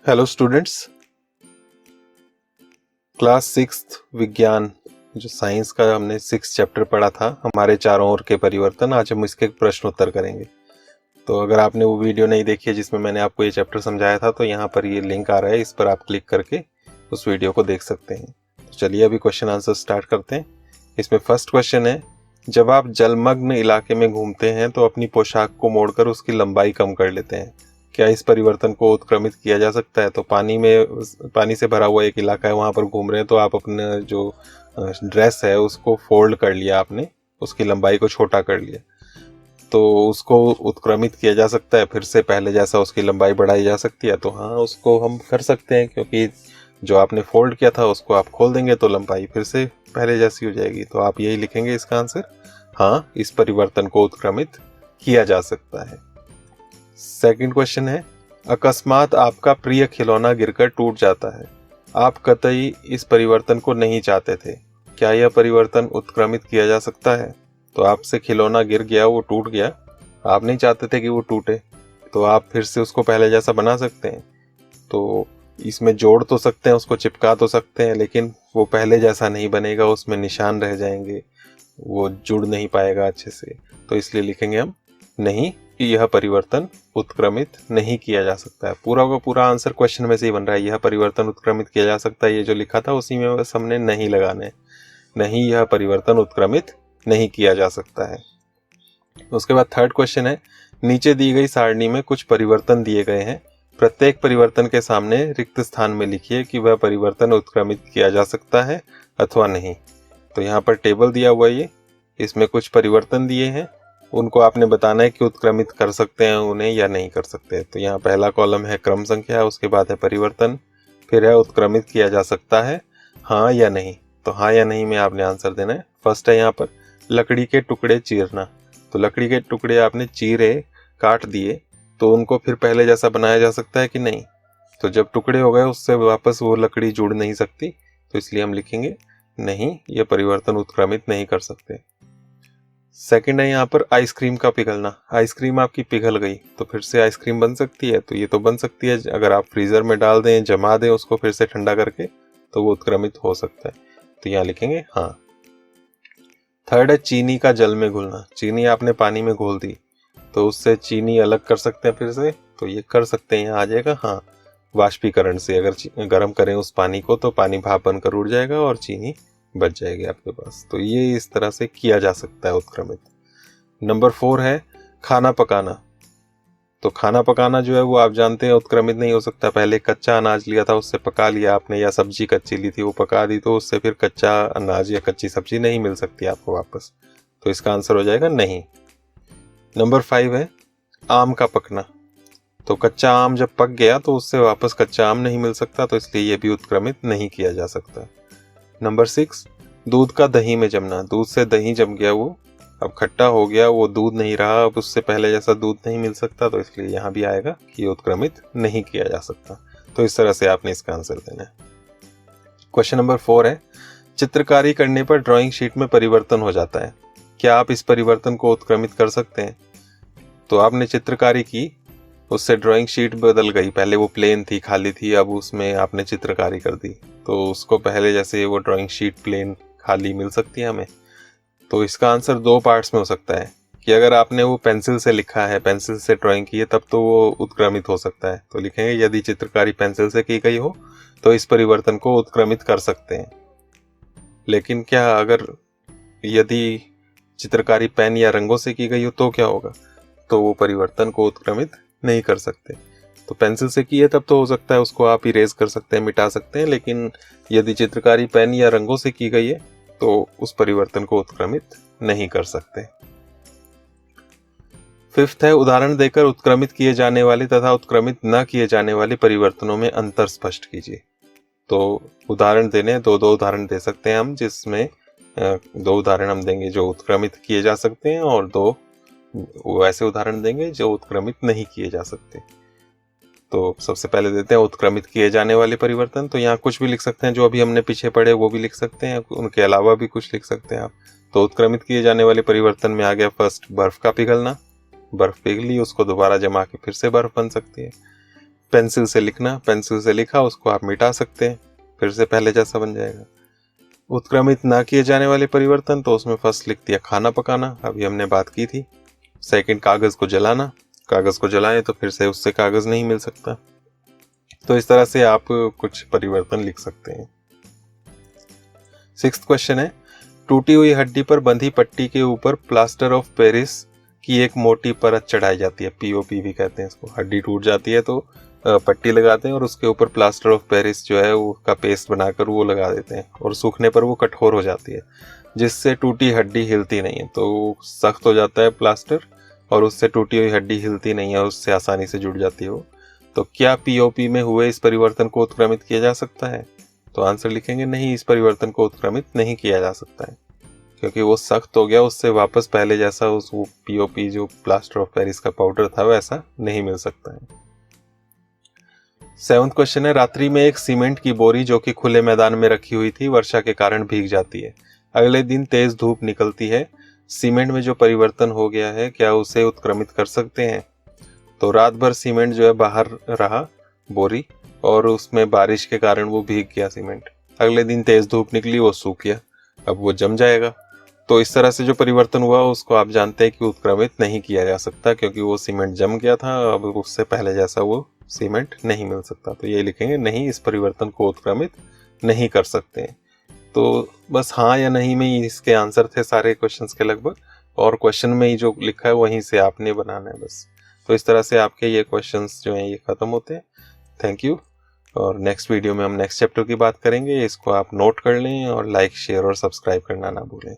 Hello students, class sixth विज्ञान जो science का हमने 6 चैप्टर पढ़ा था, हमारे चारों ओर के परिवर्तन। आज हम इसके प्रश्न उत्तर करेंगे। तो अगर आपने वो वीडियो नहीं देखी है जिसमें मैंने आपको ये चैप्टर समझाया था, तो यहाँ पर ये लिंक आ रहा है, इस पर आप क्लिक करके उस वीडियो को देख सकते हैं। तो चलिए अभी क्वेश्चन आंसर स्टार्ट करते हैं। इसमें फर्स्ट क्वेश्चन है, जब आप जलमग्न इलाके में घूमते हैं तो अपनी पोशाक को मोड़कर उसकी लंबाई कम कर लेते हैं। क्या इस परिवर्तन को उत्क्रमित किया जा सकता है? तो पानी से भरा हुआ एक इलाका है, वहाँ पर घूम रहे हैं, तो आप अपने जो ड्रेस है उसको फोल्ड कर लिया, आपने उसकी लंबाई को छोटा कर लिया, तो उसको उत्क्रमित किया जा सकता है, फिर से पहले जैसा उसकी लंबाई बढ़ाई जा सकती है। तो हाँ, उसको हम कर सकते हैं, क्योंकि जो आपने फोल्ड किया था उसको आप खोल देंगे तो लंबाई फिर से पहले जैसी हो जाएगी। तो आप यही लिखेंगे इसका आंसर, हाँ, इस परिवर्तन को उत्क्रमित किया जा सकता है। सेकंड क्वेश्चन है, अकस्मात आपका प्रिय खिलौना गिरकर टूट जाता है। आप कतई इस परिवर्तन को नहीं चाहते थे। क्या यह परिवर्तन उत्क्रमित किया जा सकता है? तो आपसे खिलौना गिर गया, वो टूट गया, आप नहीं चाहते थे कि वो टूटे, तो आप फिर से उसको पहले जैसा बना सकते हैं। तो इसमें जोड़ तो सकते हैं, उसको चिपका तो सकते हैं, लेकिन वो पहले जैसा नहीं बनेगा, उसमें निशान रह जाएंगे, वो जुड़ नहीं पाएगा अच्छे से। तो इसलिए लिखेंगे हम नहीं, कि यह परिवर्तन उत्क्रमित नहीं किया जा सकता है। पूरा का पूरा आंसर क्वेश्चन में से ही बन रहा है, यह परिवर्तन उत्क्रमित किया जा सकता है, ये जो लिखा था उसी में बस हमने नहीं लगाने, नहीं, यह परिवर्तन उत्क्रमित नहीं किया जा सकता है। उसके बाद थर्ड क्वेश्चन है, नीचे दी गई सारणी में कुछ परिवर्तन दिए गए हैं, प्रत्येक परिवर्तन के सामने रिक्त स्थान में लिखिए कि वह परिवर्तन उत्क्रमित किया जा सकता है अथवा नहीं। तो यहाँ पर टेबल दिया हुआ है, इसमें कुछ परिवर्तन दिए हैं, उनको आपने बताना है कि उत्क्रमित कर सकते हैं उन्हें या नहीं कर सकते। तो यहाँ पहला कॉलम है क्रम संख्या, उसके बाद है परिवर्तन, फिर है उत्क्रमित किया जा सकता है, हाँ या नहीं। तो हाँ या नहीं में आपने आंसर देना है। फर्स्ट है यहाँ पर लकड़ी के टुकड़े चीरना। तो लकड़ी के टुकड़े आपने चीरे, काट दिए, तो उनको फिर पहले जैसा बनाया जा सकता है कि नहीं? तो जब टुकड़े हो गए उससे वापस वो लकड़ी जुड़ नहीं सकती, तो इसलिए हम लिखेंगे नहीं, ये परिवर्तन उत्क्रमित नहीं कर सकते। सेकंड है यहाँ पर आइसक्रीम का पिघलना। आइसक्रीम आपकी पिघल गई, तो फिर से आइसक्रीम बन सकती है? तो ये तो बन सकती है, अगर आप फ्रीजर में डाल दें, जमा दें उसको फिर से ठंडा करके, तो वो उत्क्रमित हो सकता है। तो यहाँ लिखेंगे हाँ। थर्ड है चीनी का जल में घुलना। चीनी आपने पानी में घोल दी, तो उससे चीनी अलग कर सकते हैं फिर से? तो ये कर सकते हैं, यहाँ आ जाएगा हाँ, वाष्पीकरण से अगर गर्म करें उस पानी को, तो पानी भाप बनकर उड़ जाएगा और चीनी बच जाएगी आपके पास। तो ये इस तरह से किया जा सकता है उत्क्रमित। नंबर 4 है खाना पकाना। तो खाना पकाना जो है वो आप जानते हैं उत्क्रमित नहीं हो सकता। पहले कच्चा अनाज लिया था, उससे पका लिया आपने, या सब्जी कच्ची ली थी वो पका दी, तो उससे फिर कच्चा अनाज या कच्ची सब्जी नहीं मिल सकती आपको वापस। तो इसका आंसर हो जाएगा नहीं। नंबर 5 है आम का पकना। तो कच्चा आम जब पक गया तो उससे वापस कच्चा आम नहीं मिल सकता, तो इसलिए ये भी उत्क्रमित नहीं किया जा सकता। नंबर 6 दूध का दही में जमना। दूध से दही जम गया, वो अब खट्टा हो गया, वो दूध नहीं रहा, अब उससे पहले जैसा दूध नहीं मिल सकता, तो इसलिए यहाँ भी आएगा कि उत्क्रमित नहीं किया जा सकता। तो इस तरह से आपने इसका आंसर देना है। क्वेश्चन नंबर 4 है चित्रकारी करने पर ड्राइंग शीट में परिवर्तन हो जाता है। क्या आप इस परिवर्तन को उत्क्रमित कर सकते हैं? तो आपने चित्रकारी की, उससे ड्राइंग शीट बदल गई, पहले वो प्लेन थी, खाली थी, अब उसमें आपने चित्रकारी कर दी, तो उसको पहले जैसे वो ड्राइंग शीट प्लेन खाली मिल सकती है हमें। तो इसका आंसर 2 पार्ट्स में हो सकता है, कि अगर आपने वो पेंसिल से लिखा है, पेंसिल से ड्राइंग की है, तब तो वो उत्क्रमित हो सकता है। तो लिखेंगे यदि चित्रकारी पेंसिल से की गई हो तो इस परिवर्तन को उत्क्रमित कर सकते हैं। लेकिन क्या अगर यदि चित्रकारी पेन या रंगों से की गई हो तो क्या होगा? तो वो परिवर्तन को उत्क्रमित नहीं कर सकते। तो पेंसिल से की है तब तो हो सकता है, उसको आप इरेज कर सकते हैं, मिटा सकते हैं, लेकिन यदि चित्रकारी पेन या रंगों से की गई है तो उस परिवर्तन को उत्क्रमित नहीं कर सकते। फिफ्थ है उदाहरण देकर उत्क्रमित किए जाने वाले तथा उत्क्रमित न किए जाने वाले परिवर्तनों में अंतर स्पष्ट कीजिए। तो उदाहरण देने, दो उदाहरण दे सकते हैं हम, जिसमें 2 उदाहरण हम देंगे जो उत्क्रमित किए जा सकते हैं, और 2 वैसे उदाहरण देंगे जो उत्क्रमित नहीं किए जा सकते। तो सबसे पहले देते हैं उत्क्रमित किए जाने वाले परिवर्तन। तो यहाँ कुछ भी लिख सकते हैं, जो अभी हमने पीछे पढ़े वो भी लिख सकते हैं, उनके अलावा भी कुछ लिख सकते हैं आप। तो उत्क्रमित किए जाने वाले परिवर्तन में आ गया फर्स्ट बर्फ का पिघलना। बर्फ पिघली, उसको दोबारा जमा के फिर से बर्फ बन सकती है। पेंसिल से लिखना, पेंसिल से लिखा उसको आप मिटा सकते हैं, फिर से पहले जैसा बन जाएगा। उत्क्रमित ना किए जाने वाले परिवर्तन, तो उसमें फर्स्ट लिख दिया खाना पकाना, अभी हमने बात की थी। सेकंड कागज को जलाना, कागज को जलाएं तो फिर से उससे कागज नहीं मिल सकता। तो इस तरह से आप कुछ परिवर्तन लिख सकते हैं। 6th क्वेश्चन है, टूटी हुई हड्डी पर बंधी पट्टी के ऊपर प्लास्टर ऑफ पेरिस की एक मोटी परत चढ़ाई जाती है, पीओपी भी कहते हैं इसको। हड्डी टूट जाती है तो पट्टी लगाते हैं और उसके ऊपर प्लास्टर ऑफ पेरिस जो है वो का पेस्ट बनाकर वो लगा देते हैं, और सूखने पर वो कठोर हो जाती है, जिससे टूटी हड्डी हिलती नहीं है। तो सख्त हो जाता है प्लास्टर और उससे टूटी हुई हड्डी हिलती नहीं है, उससे आसानी से जुड़ जाती है वो। तो क्या पीओपी में हुए इस परिवर्तन को उत्क्रमित किया जा सकता है? तो आंसर लिखेंगे नहीं, इस परिवर्तन को उत्क्रमित नहीं किया जा सकता है, क्योंकि वो सख्त हो गया, उससे वापस पहले जैसा उस वो पीओपी जो प्लास्टर ऑफ पेरिस का पाउडर था वैसा नहीं मिल सकता है। 7th क्वेश्चन है, रात्रि में एक सीमेंट की बोरी जो कि खुले मैदान में रखी हुई थी वर्षा के कारण भीग जाती है। अगले दिन तेज धूप निकलती है, सीमेंट में जो परिवर्तन हो गया है क्या उसे उत्क्रमित कर सकते हैं? तो रात भर सीमेंट जो है बाहर रहा बोरी, और उसमें बारिश के कारण वो भीग गया सीमेंट। अगले दिन तेज धूप निकली, वो सूख गया, अब वो जम जाएगा। तो इस तरह से जो परिवर्तन हुआ उसको आप जानते हैं कि उत्क्रमित नहीं किया जा सकता, क्योंकि वो सीमेंट जम गया था, अब उससे पहले जैसा वो सीमेंट नहीं मिल सकता। तो ये लिखेंगे नहीं, इस परिवर्तन को उत्क्रमित नहीं कर सकते हैं। तो बस हाँ या नहीं में ही इसके आंसर थे सारे क्वेश्चंस के लगभग, और क्वेश्चन में ही जो लिखा है वहीं से आपने बनाना है बस। तो इस तरह से आपके ये क्वेश्चंस जो हैं ये खत्म होते हैं। Thank you. और नेक्स्ट वीडियो में हम नेक्स्ट चैप्टर की बात करेंगे, इसको आप नोट कर लें और लाइक, शेयर और सब्सक्राइब करना ना भूलें।